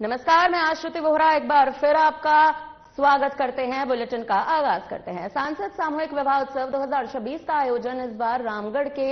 नमस्कार, मैं आश्रुति वोहरा एक बार फिर आपका स्वागत करते हैं। बुलेटिन का आगाज करते हैं। सांसद सामूहिक विवाह उत्सव 2026 का आयोजन इस बार रामगढ़ के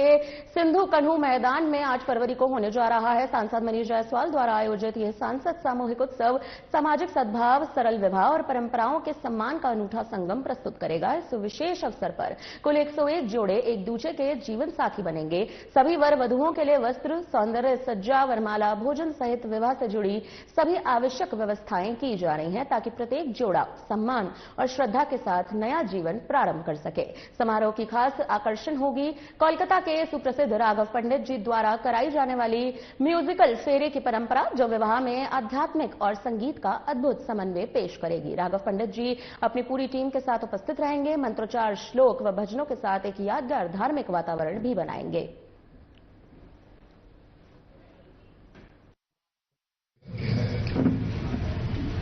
सिंधु कन्हू मैदान में 8 फरवरी को होने जा रहा है। सांसद मनीष जायसवाल द्वारा आयोजित यह सांसद सामूहिक उत्सव सामाजिक सद्भाव, सरल विवाह और परंपराओं के सम्मान का अनूठा संगम प्रस्तुत करेगा। इस विशेष अवसर पर कुल 101 जोड़े एक दूसरे के जीवन साथी बनेंगे। सभी वर वधुओं के लिए वस्त्र, सौंदर्य सज्जा, वरमाला, भोजन सहित विवाह से जुड़ी सभी आवश्यक व्यवस्थाएं की जा रही हैं ताकि प्रत्येक जोड़ा सम्मान और श्रद्धा के साथ नया जीवन प्रारंभ कर सके। समारोह की खास आकर्षण होगी कोलकाता के सुप्रसिद्ध राघव पंडित जी द्वारा कराई जाने वाली म्यूजिकल फेरे की परंपरा, जो विवाह में आध्यात्मिक और संगीत का अद्भुत समन्वय पेश करेगी। राघव पंडित जी अपनी पूरी टीम के साथ उपस्थित रहेंगे। मंत्रोच्चार, श्लोक व भजनों के साथ एक यादगार धार्मिक वातावरण भी बनाएंगे।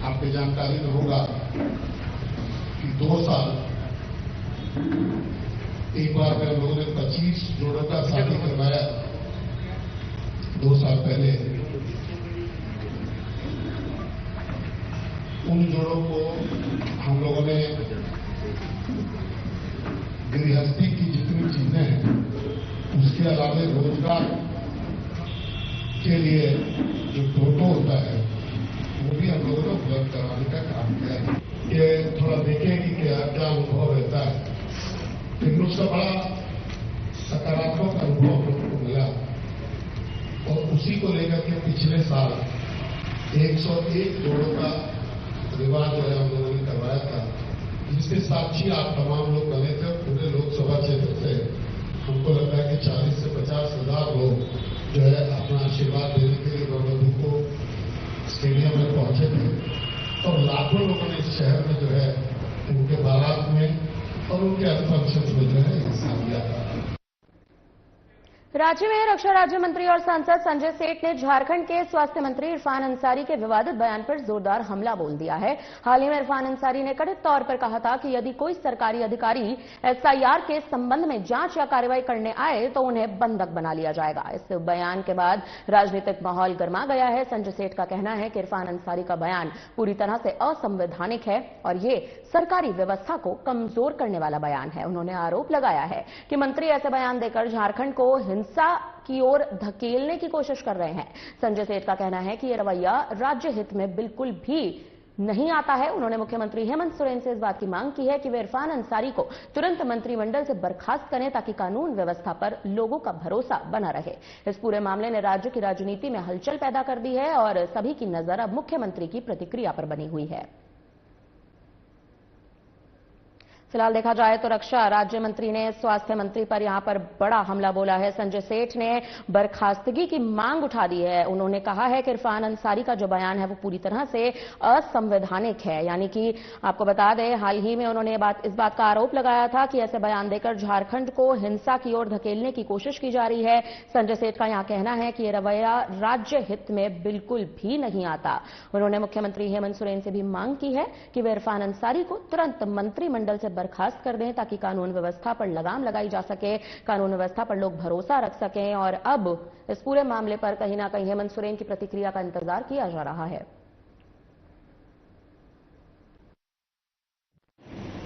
आपकी जानकारी में होगा कि 2 साल एक बार में लोगों ने 25 जोड़ों का शादी करवाया। 2 साल पहले उन जोड़ों को हम लोगों ने गृहस्थी की जितनी चीजें हैं उसके अलावा रोजगार के लिए जो टोटो होता है वो भी हम लोगों ने उपलब्ध कराने का काम किया है। ये थोड़ा देखें कि क्या अनुभव रहता है, लेकिन उसका बड़ा सकारात्मक अनुभव हम लोगों को मिला और उसी को लेकर के पिछले साल 101 जोड़ों का विवाह जो है हम लोगों ने करवाया था, जिसके साक्षी आप तमाम लोग बने थे। पूरे लोकसभा क्षेत्र से हमको लगता है कि 40 से 50 हजार लोग जो है अपना आशीर्वाद देने के लिए वधु को स्टेडियम में पहुंचे थे और लाखों लोगों ने इस शहर में जो है उनके बारात में और उनके फंक्शन में जो है हिस्सा लिया था। राज्य में रक्षा राज्य मंत्री और सांसद संजय सेठ ने झारखंड के स्वास्थ्य मंत्री इरफान अंसारी के विवादित बयान पर जोरदार हमला बोल दिया है। हाल ही में इरफान अंसारी ने कथित तौर पर कहा था कि यदि कोई सरकारी अधिकारी एसआईआर के संबंध में जांच या कार्रवाई करने आए तो उन्हें बंधक बना लिया जाएगा। इस बयान के बाद राजनीतिक माहौल गर्मा गया है। संजय सेठ का कहना है कि इरफान अंसारी का बयान पूरी तरह से असंवैधानिक है और ये सरकारी व्यवस्था को कमजोर करने वाला बयान है। उन्होंने आरोप लगाया है कि मंत्री ऐसे बयान देकर झारखंड को हिंसा की ओर धकेलने की कोशिश कर रहे हैं। संजय सेठ का कहना है कि यह रवैया राज्य हित में बिल्कुल भी नहीं आता है। उन्होंने मुख्यमंत्री हेमंत सोरेन से इस बात की मांग की है कि वे इरफान अंसारी को तुरंत मंत्रिमंडल से बर्खास्त करें ताकि कानून व्यवस्था पर लोगों का भरोसा बना रहे। इस पूरे मामले ने राज्य की राजनीति में हलचल पैदा कर दी है और सभी की नजर अब मुख्यमंत्री की प्रतिक्रिया पर बनी हुई है। फिलहाल देखा जाए तो रक्षा राज्य मंत्री ने स्वास्थ्य मंत्री पर यहां पर बड़ा हमला बोला है। संजय सेठ ने बर्खास्तगी की मांग उठा दी है। उन्होंने कहा है कि इरफान अंसारी का जो बयान है वो पूरी तरह से असंवैधानिक है। यानी कि आपको बता दें, हाल ही में उन्होंने इस बात का आरोप लगाया था कि ऐसे बयान देकर झारखंड को हिंसा की ओर धकेलने की कोशिश की जा रही है। संजय सेठ का यहां कहना है कि यह रवैया राज्य हित में बिल्कुल भी नहीं आता। उन्होंने मुख्यमंत्री हेमंत सोरेन से भी मांग की है कि वे इरफान अंसारी को तुरंत मंत्रिमंडल से बर्खास्त कर दें ताकि कानून व्यवस्था पर लगाम लगाई जा सके, कानून व्यवस्था पर लोग भरोसा रख सकें। और अब इस पूरे मामले पर कहीं ना कहीं हेमंत सोरेन की प्रतिक्रिया का इंतजार किया जा रहा है।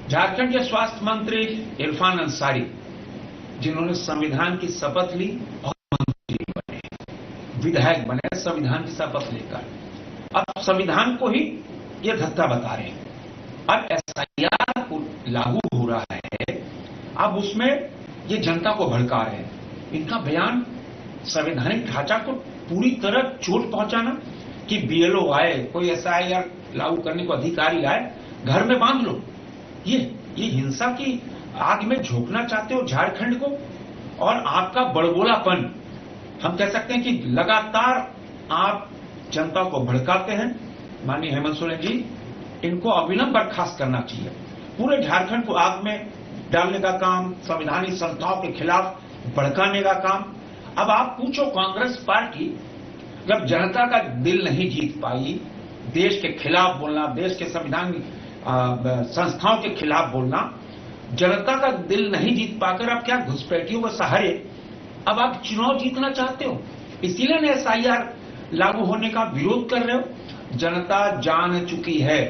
झारखंड के स्वास्थ्य मंत्री इरफान अंसारी, जिन्होंने संविधान की शपथ ली और मंत्री बने, विधायक बने संविधान की शपथ लेकर, अब संविधान को ही ये धक्का बता रहे हैं। अब एसआईआर लागू हो रहा है, अब उसमें ये जनता को भड़का रहे हैं। इनका बयान संवैधानिक ढांचा को पूरी तरह चोट पहुंचाना कि बीएलओ आए, कोई एसआईआर लागू करने को अधिकारी आए, घर में बांध लो, ये हिंसा की आग में झोंकना चाहते हो झारखंड को। और आपका बड़बोलापन, हम कह सकते हैं कि लगातार आप जनता को भड़काते हैं। माननीय हेमंत सोरेन जी, इनको अविलंब बर्खास्त करना चाहिए। पूरे झारखंड को आग में डालने का काम, संवैधानिक संस्थाओं के खिलाफ भड़काने का काम। अब आप पूछो, कांग्रेस पार्टी जब जनता का दिल नहीं जीत पाई, देश के खिलाफ बोलना, देश के संवैधानिक संस्थाओं के खिलाफ बोलना, जनता का दिल नहीं जीत पाकर अब क्या घुसपैठियों के सहारे अब आप चुनाव जीतना चाहते हो, इसीलिए एसआईआर लागू होने का विरोध कर रहे हो। जनता जान चुकी है।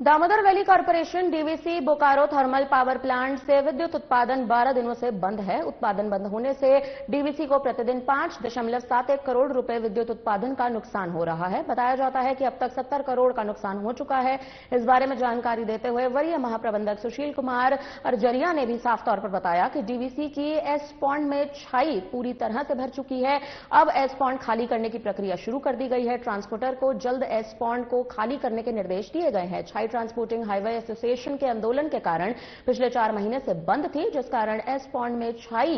Damodar valley corporation DVC Bokaro thermal power plant से विद्युत उत्पादन 12 दिनों से बंद है। उत्पादन बंद होने से डीवीसी को प्रतिदिन 5.71 करोड़ रुपए विद्युत उत्पादन का नुकसान हो रहा है। बताया जाता है कि अब तक 70 करोड़ का नुकसान हो चुका है। इस बारे में जानकारी देते हुए वरीय महाप्रबंधक सुशील कुमार अर्जरिया ने भी साफ तौर पर बताया कि डीवीसी की एस पॉन्ड में छाई पूरी तरह से भर चुकी है। अब एस पॉन्ड खाली करने की प्रक्रिया शुरू कर दी गई है। ट्रांसपोर्टर को जल्द एस पॉन्ड को खाली करने के निर्देश दिए गए हैं। छाई ट्रांसपोर्टिंग हाईवे एसोसिएशन के आंदोलन के कारण पिछले 4 महीने से बंद थी, जिस कारण एस पॉन्ड में छाई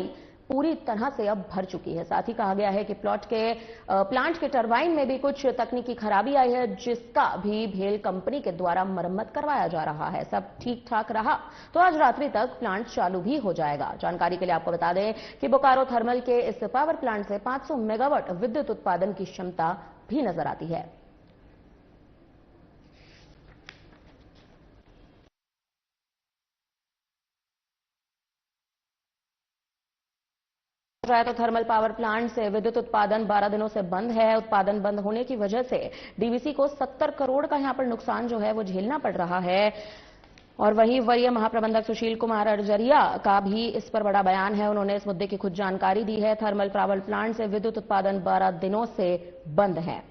पूरी तरह से अब भर चुकी है। साथ ही कहा गया है कि प्लांट के टरबाइन में भी कुछ तकनीकी खराबी आई है, जिसका भी भेल कंपनी के द्वारा मरम्मत करवाया जा रहा है। सब ठीक ठाक रहा तो आज रात्रि तक प्लांट चालू भी हो जाएगा। जानकारी के लिए आपको बता दें कि बोकारो थर्मल के इस पावर प्लांट से 500 मेगावाट विद्युत उत्पादन की क्षमता भी नजर आती है। तो थर्मल पावर प्लांट से विद्युत उत्पादन 12 दिनों से बंद है। उत्पादन बंद होने की वजह से डीवीसी को 70 करोड़ का यहां पर नुकसान जो है वो झेलना पड़ रहा है। और वहीं वरीय महाप्रबंधक सुशील कुमार अर्जरिया का भी इस पर बड़ा बयान है। उन्होंने इस मुद्दे की खुद जानकारी दी है। थर्मल पावर प्लांट से विद्युत उत्पादन 12 दिनों से बंद है।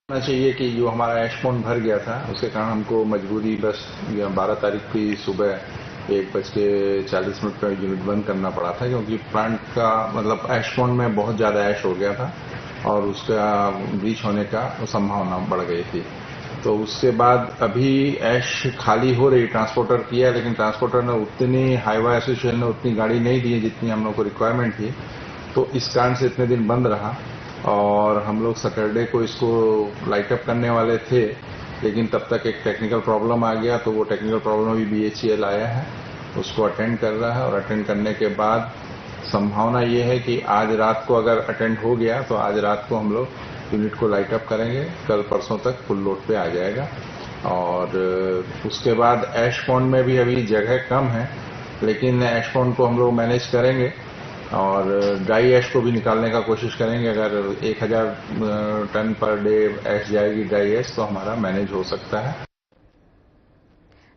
चाहिए कि जो हमारा एश पॉन्ड भर गया था उसके कारण हमको मजबूरी बस 12 तारीख की सुबह 1:40 पर यूनिट बंद करना पड़ा था, क्योंकि प्लांट का मतलब एश पॉन्ड में बहुत ज्यादा ऐश हो गया था और उसका ब्रीच होने का संभावना बढ़ गई थी। तो उसके बाद अभी ऐश खाली हो रही, ट्रांसपोर्टर किया, लेकिन ट्रांसपोर्टर ने उतनी हाईवे एसोसिएशन ने उतनी गाड़ी नहीं दी जितनी हम लोग को रिक्वायरमेंट थी। तो इस कारण से इतने दिन बंद रहा और हम लोग सैटरडे को इसको लाइटअप करने वाले थे, लेकिन तब तक एक टेक्निकल प्रॉब्लम आ गया। तो वो टेक्निकल प्रॉब्लम भी बीएचईएल आया है, उसको अटेंड कर रहा है और अटेंड करने के बाद संभावना ये है कि आज रात को अगर अटेंड हो गया तो आज रात को हम लोग यूनिट को लाइटअप करेंगे। कल परसों तक फुल लोड पे आ जाएगा। और उसके बाद ऐश पॉन्ड में भी अभी जगह कम है, लेकिन ऐश पॉन्ड को हम लोग मैनेज करेंगे और ड्राई ऐश को भी निकालने का कोशिश करेंगे। अगर 1000 टन पर डे ऐश जाएगी ड्राई ऐश तो हमारा मैनेज हो सकता है।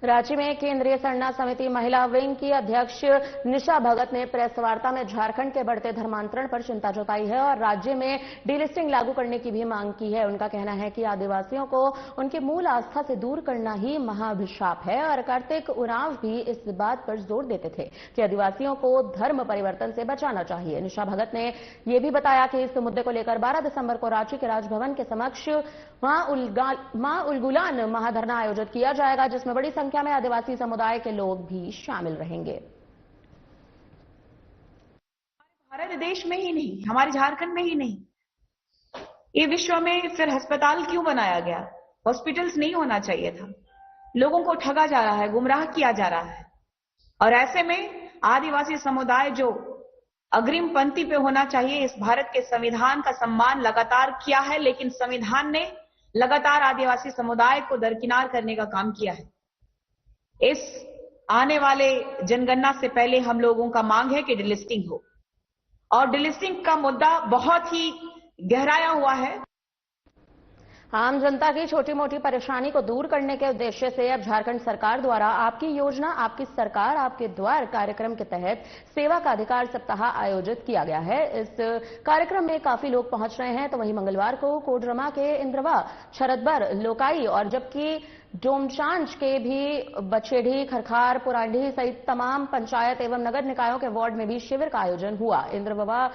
रांची में केंद्रीय सरना समिति महिला विंग की अध्यक्ष निशा भगत ने प्रेस वार्ता में झारखंड के बढ़ते धर्मांतरण पर चिंता जताई है और राज्य में डीलिस्टिंग लागू करने की भी मांग की है। उनका कहना है कि आदिवासियों को उनकी मूल आस्था से दूर करना ही महाअभिशाप है और कार्तिक उरांव भी इस बात पर जोर देते थे कि आदिवासियों को धर्म परिवर्तन से बचाना चाहिए। निशा भगत ने यह भी बताया कि इस मुद्दे को लेकर 12 दिसंबर को रांची के राजभवन के समक्ष मां उलगुलान महाधरना आयोजित किया जाएगा, जिसमें बड़ी संख्या में आदिवासी समुदाय के लोग भी शामिल रहेंगे। भारत देश में ही नहीं, हमारे झारखंड में ही नहीं, ये विश्व में फिर अस्पताल क्यों बनाया गया? हॉस्पिटल्स नहीं होना चाहिए था। लोगों को ठगा जा रहा है, गुमराह किया जा रहा है। और ऐसे में आदिवासी समुदाय जो अग्रिम पंक्ति पे होना चाहिए, इस भारत के संविधान का सम्मान लगातार किया है, लेकिन संविधान ने लगातार आदिवासी समुदाय को दरकिनार करने का काम किया है। इस आने वाले जनगणना से पहले हम लोगों का मांग है कि डिलिस्टिंग हो और डिलिस्टिंग का मुद्दा बहुत ही गहराया हुआ है। आम जनता की छोटी मोटी परेशानी को दूर करने के उद्देश्य से अब झारखंड सरकार द्वारा आपकी योजना आपकी सरकार आपके द्वार कार्यक्रम के तहत सेवा का अधिकार सप्ताह आयोजित किया गया है। इस कार्यक्रम में काफी लोग पहुंच रहे हैं। तो वहीं मंगलवार को कोडरमा के इंद्रवा, छरदबर, लोकाई और जबकि डोमचांच के भी बछेड़ी, खरखार, पुरांडी सहित तमाम पंचायत एवं नगर निकायों के वार्ड में भी शिविर का आयोजन हुआ। इंद्रवा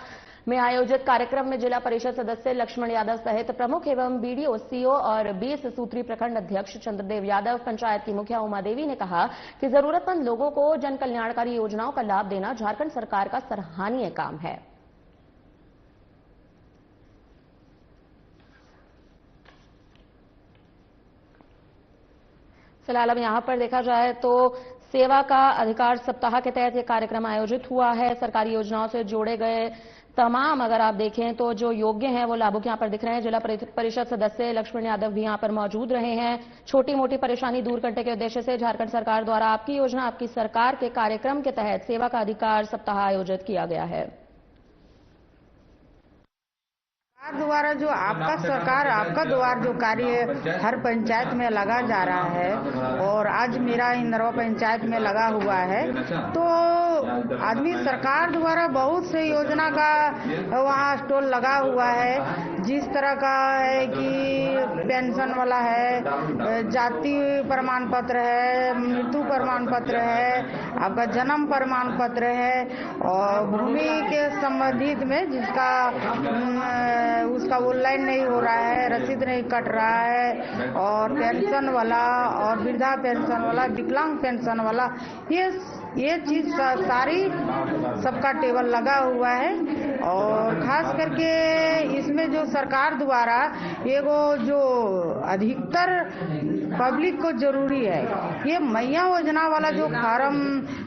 में आयोजित कार्यक्रम में जिला परिषद सदस्य लक्ष्मण यादव सहित प्रमुख एवं बीडीओ, सीओ और 20 सूत्री प्रखंड अध्यक्ष चंद्रदेव यादव, पंचायत की मुखिया उमा देवी ने कहा कि जरूरतमंद लोगों को जन कल्याणकारी योजनाओं का लाभ देना झारखंड सरकार का सराहनीय काम है। फिलहाल अब यहां पर देखा जाए तो सेवा का अधिकार सप्ताह के तहत यह कार्यक्रम आयोजित हुआ है। सरकारी योजनाओं से जोड़े गए तमाम अगर आप देखें तो जो योग्य हैं वो लाभुक यहां पर दिख रहे हैं। जिला परिषद सदस्य लक्ष्मण यादव भी यहां पर मौजूद रहे हैं। छोटी मोटी परेशानी दूर करने के उद्देश्य से झारखंड सरकार द्वारा आपकी योजना आपकी सरकार के कार्यक्रम के तहत सेवा का अधिकार सप्ताह आयोजित किया गया है। सरकार द्वारा जो आपका सरकार आपका द्वार जो कार्य हर पंचायत में लगा जा रहा है और आज मेरा इंदरवा पंचायत में लगा हुआ है, तो आदमी सरकार द्वारा बहुत से योजना का वहाँ स्टॉल लगा हुआ है। जिस तरह का है कि पेंशन वाला है, जाति प्रमाण पत्र है, मृत्यु प्रमाण पत्र है, आपका जन्म प्रमाण पत्र है और भूमि के संबंधित में जिसका उसका ऑनलाइन नहीं हो रहा है, रसीद नहीं कट रहा है, और पेंशन वाला और वृद्धा पेंशन वाला, विकलांग पेंशन वाला, ये चीज सारी सबका टेबल लगा हुआ है। और खास करके इसमें जो सरकार द्वारा एगो जो अधिकतर पब्लिक को जरूरी है, ये मैया योजना वाला जो फार्म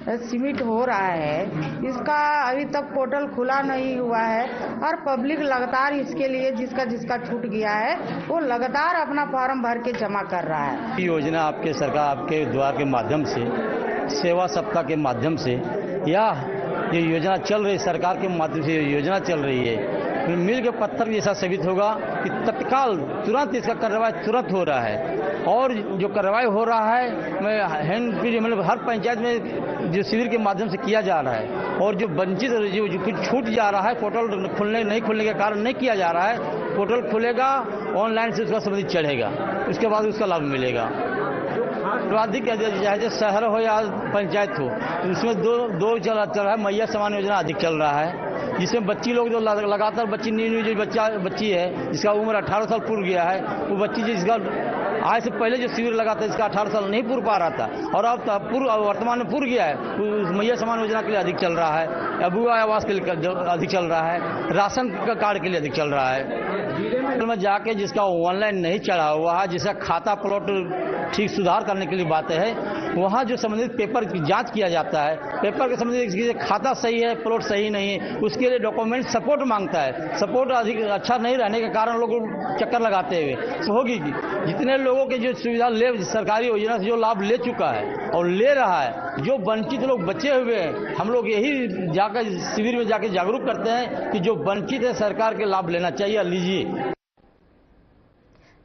सबमिट हो रहा है, इसका अभी तक पोर्टल खुला नहीं हुआ है और पब्लिक लगातार इसके लिए जिसका छूट गया है वो लगातार अपना फार्म भर के जमा कर रहा है। योजना आपके सरकार आपके द्वार के माध्यम से, सेवा सप्ताह के माध्यम से, या ये योजना चल रही सरकार के माध्यम से योजना चल रही है, फिर मिल के पत्थर जैसा साबित होगा कि तत्काल तुरंत इसका कार्रवाई तुरंत हो रहा है। और जो कार्रवाई हो रहा है मैं हैंड मतलब हर पंचायत में जो शिविर के माध्यम से किया जा रहा है, और जो वंचित जो कुछ छूट जा रहा है, पोर्टल नहीं खुलने के कारण नहीं किया जा रहा है, पोर्टल खुलेगा ऑनलाइन से उसका संबंधित चढ़ेगा, उसके बाद उसका लाभ मिलेगा। अधिक चाहे शहर हो या पंचायत हो, इसमें दो चल रहा है। मैया समान योजना अधिक चल रहा है, जिसमें बच्ची लोग जो लगातार न्यू जो बच्ची है जिसका उम्र 18 साल पूर्ण गया है, वो बच्ची जिसका आज से पहले जो शिविर लगा था इसका 18 साल नहीं पूर पा रहा था और अब वर्तमान में पूर गया है, उस मैया समान योजना के लिए अधिक चल रहा है, अबुआ आवास के लिए अधिक चल रहा है, राशन कार्ड के लिए अधिक चल रहा है। में जाके जिसका ऑनलाइन नहीं चढ़ा हुआ है, जिसका खाता प्लॉट ठीक सुधार करने के लिए बात है, वहाँ जो संबंधित पेपर की जांच किया जाता है, पेपर के संबंधित खाता सही है, प्लॉट सही नहीं है, उसके लिए डॉक्यूमेंट सपोर्ट मांगता है। सपोर्ट अधिक अच्छा नहीं रहने के कारण लोग चक्कर लगाते हुए होगी कि जितने लोगों के जो सुविधा सरकारी योजना से जो लाभ ले चुका है और ले रहा है, जो वंचित लोग बचे हुए हैं, हम लोग यही जाकर शिविर में जाकर जागरूक करते हैं कि जो वंचित है सरकार के लाभ लेना चाहिए, लीजिए।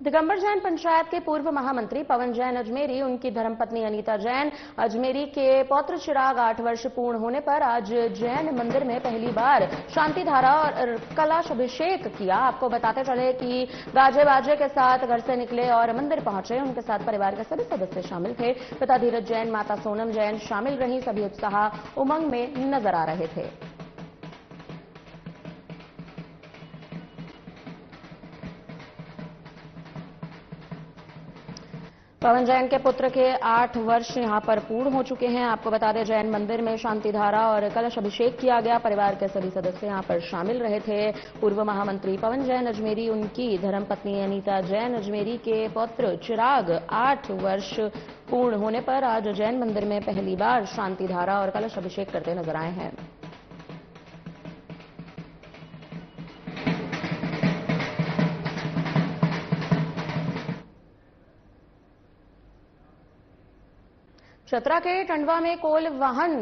दिगंबर जैन पंचायत के पूर्व महामंत्री पवन जैन अजमेरी, उनकी धर्मपत्नी अनीता जैन अजमेरी के पौत्र चिराग 8 वर्ष पूर्ण होने पर आज जैन मंदिर में पहली बार शांति धारा और कलश अभिषेक किया। आपको बताते चले कि गाजे बाजे के साथ घर से निकले और मंदिर पहुंचे। उनके साथ परिवार के सभी सदस्य शामिल थे। पिता धीरज जैन, माता सोनम जैन शामिल रही। सभी उत्साह उमंग में नजर आ रहे थे। पवन जैन के पुत्र के 8 वर्ष यहां पर पूर्ण हो चुके हैं। आपको बता दें जैन मंदिर में शांति धारा और कलश अभिषेक किया गया। परिवार के सभी सदस्य यहां पर शामिल रहे थे। पूर्व महामंत्री पवन जैन अजमेरी, उनकी धर्मपत्नी अनीता जैन अजमेरी के पौत्र चिराग 8 वर्ष पूर्ण होने पर आज जैन मंदिर में पहली बार शांति धारा और कलश अभिषेक करते नजर आए हैं। चतरा के टंडवा में कोल वाहन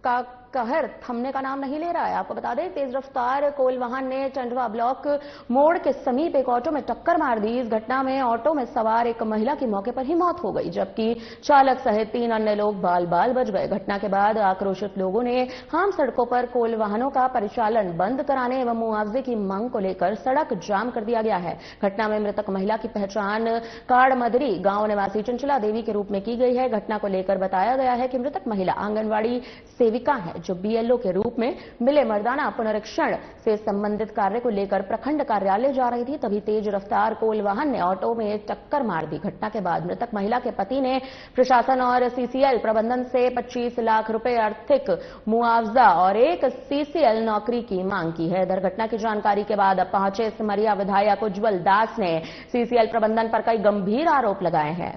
का कहर थमने का नाम नहीं ले रहा है। आपको बता दें तेज रफ्तार कोल वाहन ने टंडवा ब्लॉक मोड़ के समीप एक ऑटो में टक्कर मार दी। इस घटना में ऑटो में सवार एक महिला की मौके पर ही मौत हो गई, जबकि चालक सहित 3 अन्य लोग बाल बाल बच गए। घटना के बाद आक्रोशित लोगों ने आम सड़कों पर कोल वाहनों का परिचालन बंद कराने एवं मुआवजे की मांग को लेकर सड़क जाम कर दिया गया है। घटना में मृतक महिला की पहचान काड़मदरी गांव निवासी चंचला देवी के रूप में की गई है। घटना को लेकर बताया गया है कि मृतक महिला आंगनबाड़ी सेविका है, जो बीएलओ के रूप में मिले मर्दाना पुनरीक्षण से संबंधित कार्य को लेकर प्रखंड कार्यालय जा रही थी। तभी तेज रफ्तार कोल वाहन ने ऑटो में टक्कर मार दी। घटना के बाद मृतक महिला के पति ने प्रशासन और सीसीएल प्रबंधन से 25 लाख रुपए आर्थिक मुआवजा और एक सीसीएल नौकरी की मांग की है। इधर घटना की जानकारी के बाद अब पहुंचे सिमरिया विधायक उज्जवल दास ने सीसीएल प्रबंधन पर कई गंभीर आरोप लगाए हैं।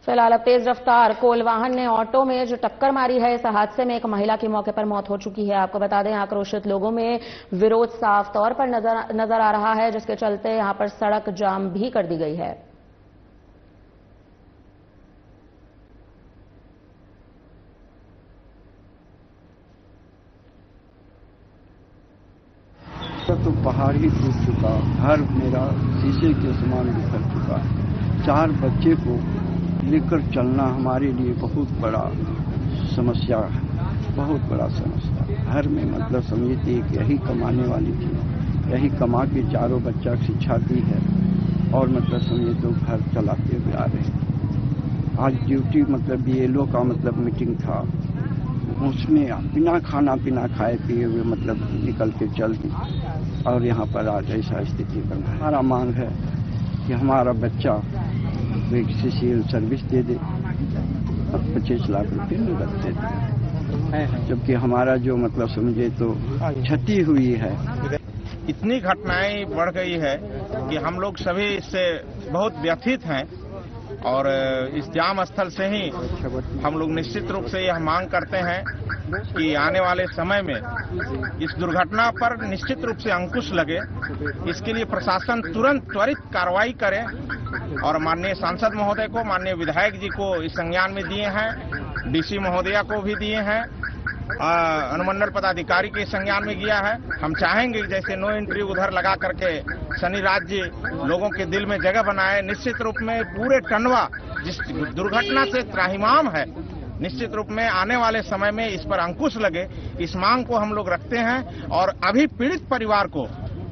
फिलहाल अब तेज रफ्तार कोल वाहन ने ऑटो में जो टक्कर मारी है, इस हादसे में एक महिला की मौके पर मौत हो चुकी है। आपको बता दें, आक्रोशित लोगों में विरोध साफ तौर पर नजर आ रहा है, जिसके चलते यहां पर सड़क जाम भी कर दी गई है। तो पहाड़ ही टूट चुका, घर मेरा शीशे के समान बिखर चुका है। 4 बच्चे को लेकर चलना हमारे लिए बहुत बड़ा समस्या है, बहुत बड़ा समस्या। घर में मतलब समझिए कि यही कमाने वाली थी, यही कमा के 4 बच्चा की शिक्षा दी है और मतलब समझिए तो घर चलाते हुए आ रहे हैं। आज ड्यूटी मतलब BLO का मतलब मीटिंग था, उसमें बिना खाना पीना खाए पिए हुए मतलब निकल के चल दी और यहाँ पर आज ऐसा स्थिति बना है। हमारा मांग है कि हमारा बच्चा CCL सर्विस दे दे, 25 लाख रुपए नकद दे दे, जबकि हमारा जो मतलब समझे तो क्षति हुई है। इतनी घटनाएं बढ़ गई है कि हम लोग सभी इससे बहुत व्यथित हैं और इस जाम स्थल से ही हम लोग निश्चित रूप से यह मांग करते हैं कि आने वाले समय में इस दुर्घटना पर निश्चित रूप से अंकुश लगे। इसके लिए प्रशासन तुरंत त्वरित कार्रवाई करे और माननीय सांसद महोदय को, माननीय विधायक जी को इस संज्ञान में दिए हैं, DC महोदया को भी दिए हैं, अनुमंडल पदाधिकारी के संज्ञान में गया है। हम चाहेंगे जैसे नो एंट्री उधर लगा करके शनि राज्य लोगों के दिल में जगह बनाए। निश्चित रूप में पूरे टंडवा जिस दुर्घटना से त्राहिमाम है, निश्चित रूप में आने वाले समय में इस पर अंकुश लगे, इस मांग को हम लोग रखते हैं और अभी पीड़ित परिवार को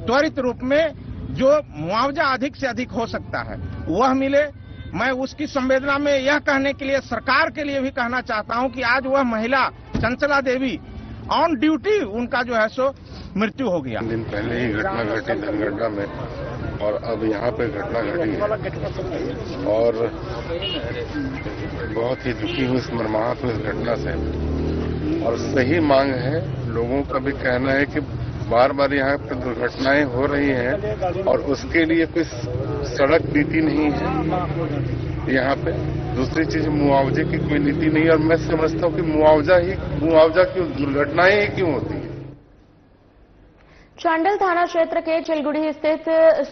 त्वरित रूप में जो मुआवजा अधिक से अधिक हो सकता है वह मिले। मैं उसकी संवेदना में यह कहने के लिए सरकार के लिए भी कहना चाहता हूं कि आज वह महिला चंचला देवी ऑन ड्यूटी उनका जो है सो मृत्यु हो गया। दिन पहले ही घटना घटी धनगढ़ में और अब यहाँ पे घटना घटी है और बहुत ही दुखी हूँ इस मर्माहत हुई इस घटना से। और सही मांग है, लोगों का भी कहना है कि बार बार यहाँ पे दुर्घटनाएं हो रही हैं और उसके लिए कोई सड़क नीति नहीं है यहाँ पे। दूसरी चीज मुआवजे की कोई नीति नहीं और मैं समझता हूँ कि मुआवजा क्यों, दुर्घटनाएं ही क्यों होती है। चांडिल थाना क्षेत्र के चिलगुड़ी स्थित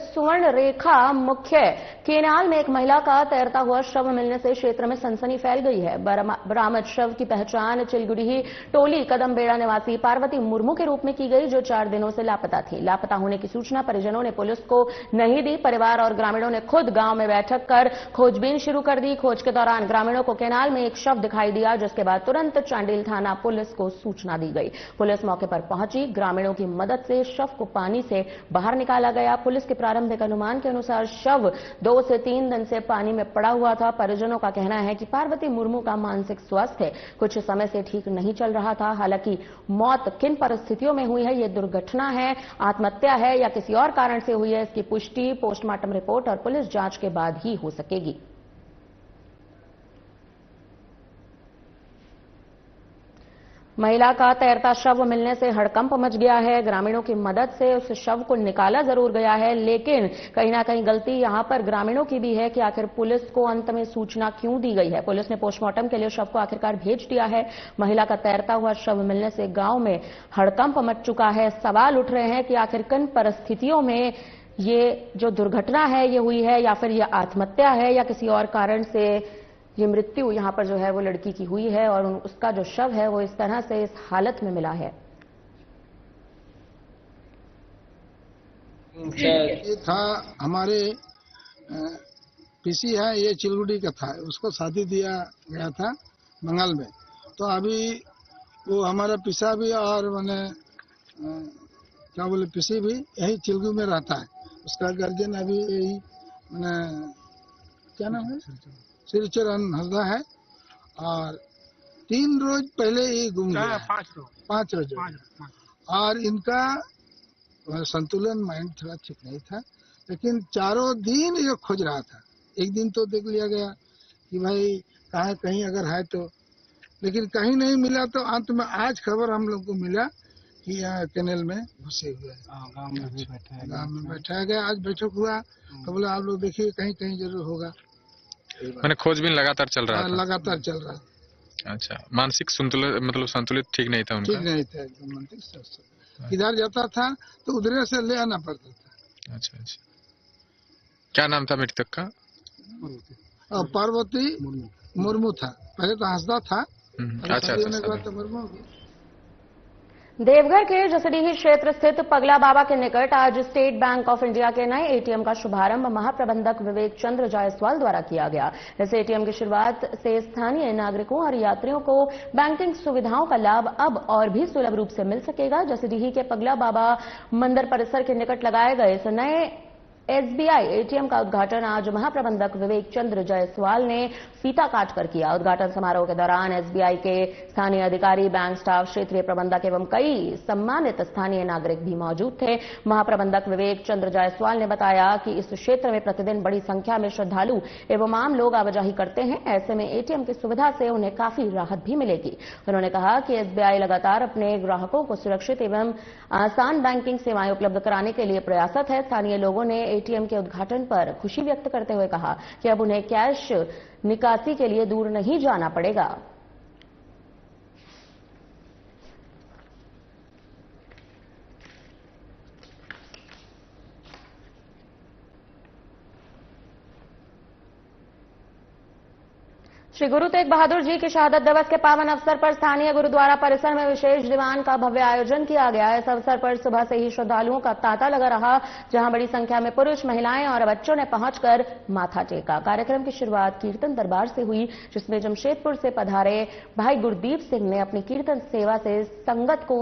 सुवर्ण रेखा मुख्य केनाल में एक महिला का तैरता हुआ शव मिलने से क्षेत्र में सनसनी फैल गई है। बरामद शव की पहचान चिलगुड़ी टोली कदमबेड़ा निवासी पार्वती मुर्मू के रूप में की गई, जो 4 दिनों से लापता थी। लापता होने की सूचना परिजनों ने पुलिस को नहीं दी। परिवार और ग्रामीणों ने खुद गांव में बैठक कर खोजबीन शुरू कर दी। खोज के दौरान ग्रामीणों को केनाल में एक शव दिखाई दिया, जिसके बाद तुरंत चांडिल थाना पुलिस को सूचना दी गई। पुलिस मौके पर पहुंची। ग्रामीणों की मदद से शव को पानी से बाहर निकाला गया। पुलिस के प्रारंभिक अनुमान के अनुसार शव 2 से 3 दिन से पानी में पड़ा हुआ था। परिजनों का कहना है कि पार्वती मुर्मू का मानसिक स्वास्थ्य कुछ समय से ठीक नहीं चल रहा था। हालांकि मौत किन परिस्थितियों में हुई है, ये दुर्घटना है, आत्महत्या है या किसी और कारण से हुई है, इसकी पुष्टि पोस्टमार्टम रिपोर्ट और पुलिस जांच के बाद ही हो सकेगी। महिला का तैरता शव मिलने से हड़कंप मच गया है। ग्रामीणों की मदद से उस शव को निकाला जरूर गया है, लेकिन कहीं ना कहीं गलती यहां पर ग्रामीणों की भी है कि आखिर पुलिस को अंत में सूचना क्यों दी गई है। पुलिस ने पोस्टमार्टम के लिए शव को आखिरकार भेज दिया है। महिला का तैरता हुआ शव मिलने से गांव में हड़कंप मच चुका है। सवाल उठ रहे हैं कि आखिर किन परिस्थितियों में ये जो दुर्घटना है ये हुई है, या फिर ये आत्महत्या है या किसी और कारण से ये मृत्यु यहां पर जो है वो लड़की की हुई है और उसका जो शव है वो इस तरह से इस हालत में मिला है। ये था हमारे पीसी है, ये चिलगुड़ी का था, उसको शादी दिया गया था मंगल में। तो अभी वो हमारा पिसा भी और मैंने क्या बोले पीसी भी यही चिलगुड़ी में रहता है। उसका गार्जियन अभी यही मैंने क्या नाम है श्रीचरण हंसदा है और 3 रोज पहले ये गुम गया, 5 रोज और इनका संतुलन माइंड थोड़ा ठीक नहीं था, लेकिन 4 दिन ये खोज रहा था। एक दिन तो देख लिया गया कि भाई कहीं अगर है तो, लेकिन कहीं नहीं मिला। तो अंत में आज खबर हम लोग को मिला कि यहाँ कैनेल में घुसे हुए गाँव में बैठाया गया। आज बैठक हुआ तो बोला आप लोग देखिए कहीं कहीं जरूर होगा। मैंने खोजबीन लगातार चल रहा था। लगातार चल रहा है। अच्छा, मानसिक संतुलित मतलब संतुलित ठीक नहीं था उनका? ठीक नहीं था एकदम मानसिक। इधर जाता था तो उधर से ले आना पड़ता था। अच्छा अच्छा, क्या नाम था मृतक का? और पार्वती मुर्मू था। पहले तो हंसदा था। अच्छा। मुर्मू। देवघर के जसडीही क्षेत्र स्थित पगला बाबा के निकट आज स्टेट बैंक ऑफ इंडिया के नए एटीएम का शुभारंभ महाप्रबंधक विवेक चंद्र जायसवाल द्वारा किया गया। इस एटीएम की शुरुआत से स्थानीय नागरिकों और यात्रियों को बैंकिंग सुविधाओं का लाभ अब और भी सुलभ रूप से मिल सकेगा। जसडीही के पगला बाबा मंदिर परिसर के निकट लगाए गए इस नए एसबीआई एटीएम का उद्घाटन आज महाप्रबंधक विवेक चंद्र जायसवाल ने फीता काटकर किया। उद्घाटन समारोह के दौरान एसबीआई के स्थानीय अधिकारी, बैंक स्टाफ, क्षेत्रीय प्रबंधक एवं कई सम्मानित स्थानीय नागरिक भी मौजूद थे। महाप्रबंधक विवेक चंद्र जायसवाल ने बताया कि इस क्षेत्र में प्रतिदिन बड़ी संख्या में श्रद्धालु एवं आम लोग आवाजाही करते हैं। ऐसे में एटीएम की सुविधा से उन्हें काफी राहत भी मिलेगी। उन्होंने कहा कि एसबीआई लगातार अपने ग्राहकों को सुरक्षित एवं आसान बैंकिंग सेवाएं उपलब्ध कराने के लिए प्रयासरत है। स्थानीय लोगों ने एटीएम के उद्घाटन पर खुशी व्यक्त करते हुए कहा कि अब उन्हें कैश निकासी के लिए दूर नहीं जाना पड़ेगा। श्री गुरु तेग बहादुर जी की शहादत दिवस के पावन अवसर पर स्थानीय गुरुद्वारा परिसर में विशेष दीवान का भव्य आयोजन किया गया। इस अवसर पर सुबह से ही श्रद्धालुओं का तांता लगा रहा, जहां बड़ी संख्या में पुरुष, महिलाएं और बच्चों ने पहुंचकर माथा टेका। कार्यक्रम की शुरुआत कीर्तन दरबार से हुई, जिसमें जमशेदपुर से पधारे भाई गुरदीप सिंह ने अपनी कीर्तन सेवा से संगत को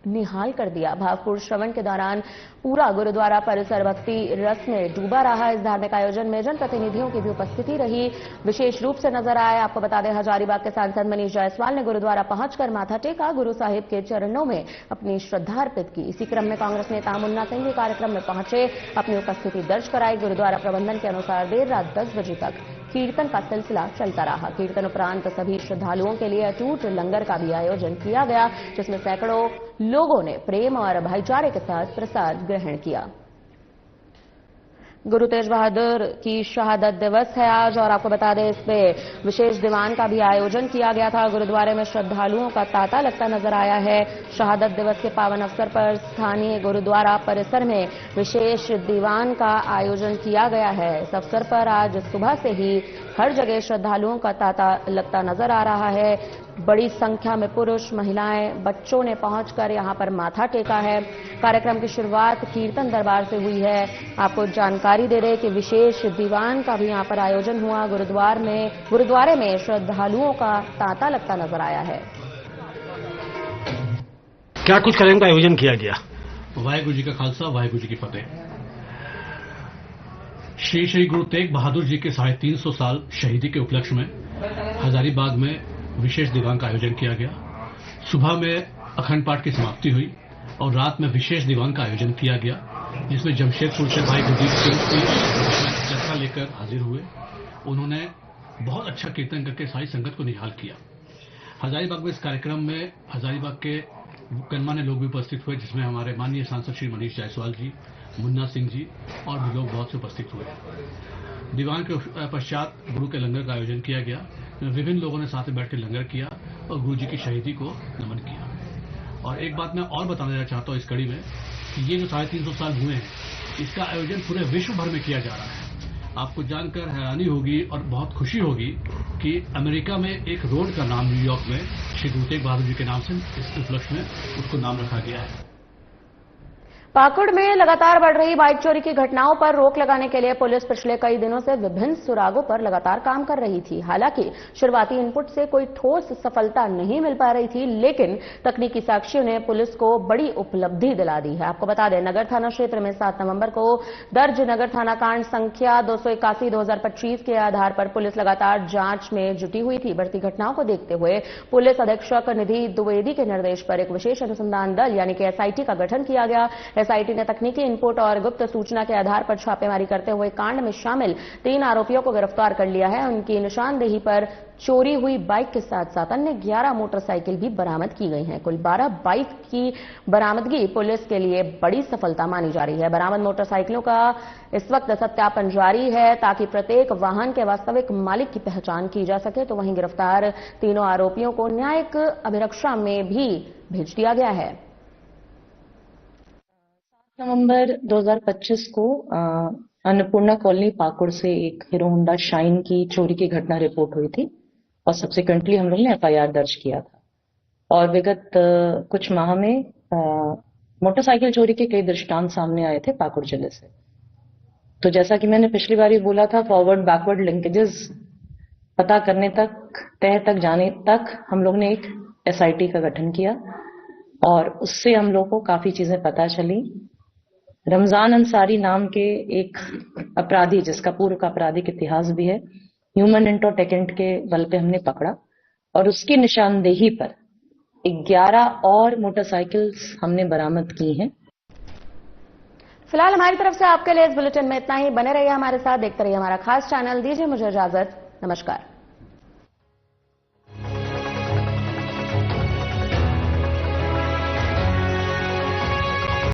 निहाल कर दिया। भावपूर्ण श्रवण के दौरान पूरा गुरुद्वारा परिसर भक्ति रस में डूबा रहा। इस धार्मिक आयोजन में जनप्रतिनिधियों की भी उपस्थिति रही, विशेष रूप से नजर आए। आपको बता दें, हजारीबाग के सांसद मनीष जायसवाल ने गुरुद्वारा पहुंचकर माथा टेका, गुरु साहिब के चरणों में अपनी श्रद्धा अर्पित की। इसी क्रम में कांग्रेस नेता मुन्ना सिंह भी कार्यक्रम में पहुंचे, अपनी उपस्थिति दर्ज कराई। गुरुद्वारा प्रबंधन के अनुसार देर रात 10 बजे तक कीर्तन का सिलसिला चलता रहा। कीर्तन उपरांत सभी श्रद्धालुओं के लिए अटूट लंगर का भी आयोजन किया गया, जिसमें सैकड़ों लोगों ने प्रेम और भाईचारे के साथ प्रसाद ग्रहण किया। गुरु तेज बहादुर की शहादत दिवस है आज, और आपको बता दें इसमें विशेष दीवान का भी आयोजन किया गया था। गुरुद्वारे में श्रद्धालुओं का तांता लगता नजर आया है। शहादत दिवस के पावन अवसर पर स्थानीय गुरुद्वारा परिसर में विशेष दीवान का आयोजन किया गया है। इस अवसर पर आज सुबह से ही हर जगह श्रद्धालुओं का तांता लगता नजर आ रहा है। बड़ी संख्या में पुरुष, महिलाएं, बच्चों ने पहुंचकर यहां पर माथा टेका है। कार्यक्रम की शुरुआत कीर्तन दरबार से हुई है। आपको जानकारी दे रहे कि विशेष दीवान का भी यहां पर आयोजन हुआ। गुरुद्वारे में श्रद्धालुओं का तांता लगता नजर आया है। क्या कुछ कार्यक्रम का आयोजन किया गया? वाहेगुरु जी का खालसा, वाहेगुरु जी की फतेह। श्री श्री गुरु तेग बहादुर जी के 350 साल शहीदी के उपलक्ष्य में हजारीबाग में विशेष दीवान का आयोजन किया गया। सुबह में अखंड पाठ की समाप्ति हुई और रात में विशेष दीवान का आयोजन किया गया, जिसमें जमशेदपुर से भाई गुरदीप सिंह की जत्था लेकर हाजिर हुए। उन्होंने बहुत अच्छा कीर्तन करके सारी संगत को निहाल किया। हजारीबाग में इस कार्यक्रम में हजारीबाग के गणमान्य लोग भी उपस्थित हुए, जिसमें हमारे माननीय सांसद श्री मनीष जायसवाल जी, मुन्ना सिंह जी और भी लोग बहुत से उपस्थित हुए। दीवान के पश्चात गुरु के लंगर का आयोजन किया गया। विभिन्न लोगों ने साथ में बैठकर लंगर किया और गुरु जी की शहीदी को नमन किया। और एक बात मैं और बताना चाहता हूं इस कड़ी में कि ये जो 350 साल हुए हैं, इसका आयोजन पूरे विश्व भर में किया जा रहा है। आपको जानकर हैरानी होगी और बहुत खुशी होगी कि अमेरिका में एक रोड का नाम न्यूयॉर्क में श्री गुरु तेग बहादुर जी के नाम से इस उपलक्ष्य में उसको नाम रखा गया है। पाकुड़ में लगातार बढ़ रही बाइक चोरी की घटनाओं पर रोक लगाने के लिए पुलिस पिछले कई दिनों से विभिन्न सुरागों पर लगातार काम कर रही थी। हालांकि शुरुआती इनपुट से कोई ठोस सफलता नहीं मिल पा रही थी, लेकिन तकनीकी साक्ष्यों ने पुलिस को बड़ी उपलब्धि दिला दी है। आपको बता दें, नगर थाना क्षेत्र में 7 नवंबर को दर्ज नगर थाना कांड संख्या 281/2025 के आधार पर पुलिस लगातार जांच में जुटी हुई थी। बढ़ती घटनाओं को देखते हुए पुलिस अधीक्षक निधि द्विवेदी के निर्देश पर एक विशेष अनुसंधान दल यानी कि एसआईटी का गठन किया गया। एसआईटी ने तकनीकी इनपुट और गुप्त सूचना के आधार पर छापेमारी करते हुए कांड में शामिल 3 आरोपियों को गिरफ्तार कर लिया है। उनकी निशानदेही पर चोरी हुई बाइक के साथ साथ अन्य 11 मोटरसाइकिल भी बरामद की गई हैं। कुल 12 बाइक की बरामदगी पुलिस के लिए बड़ी सफलता मानी जा रही है। बरामद मोटरसाइकिलों का इस वक्त सत्यापन जारी है ताकि प्रत्येक वाहन के वास्तविक मालिक की पहचान की जा सके। तो वहीं गिरफ्तार तीनों आरोपियों को न्यायिक अभिरक्षा में भी भेज दिया गया है। 7 नवंबर 2025 को अन्नपूर्णा कॉलोनी पाकुड़ से एक हीरो होंडा शाइन की चोरी की घटना रिपोर्ट हुई थी और सब्सिक्वेंटली हम लोग ने एफआईआर दर्ज किया था। और विगत कुछ माह में मोटरसाइकिल चोरी के कई दृष्टांत सामने आए थे पाकुड़ जिले से। तो जैसा कि मैंने पिछली बार भी बोला था, फॉरवर्ड बैकवर्ड लिंकेजेस पता करने तक, तह तक जाने तक हम लोग ने एक एसआईटी का गठन किया और उससे हम लोग को काफी चीजें पता चली। रमजान अंसारी नाम के एक अपराधी, जिसका पूर्व का आपराधिक इतिहास भी है, ह्यूमन इंटोटेकेंट के बल पे हमने पकड़ा और उसकी निशानदेही पर 11 और मोटरसाइकिल्स हमने बरामद की हैं। फिलहाल हमारी तरफ से आपके लिए इस बुलेटिन में इतना ही। बने रहिए हमारे साथ, देखते रहिए हमारा खास चैनल। दीजिए मुझे इजाजत। नमस्कार।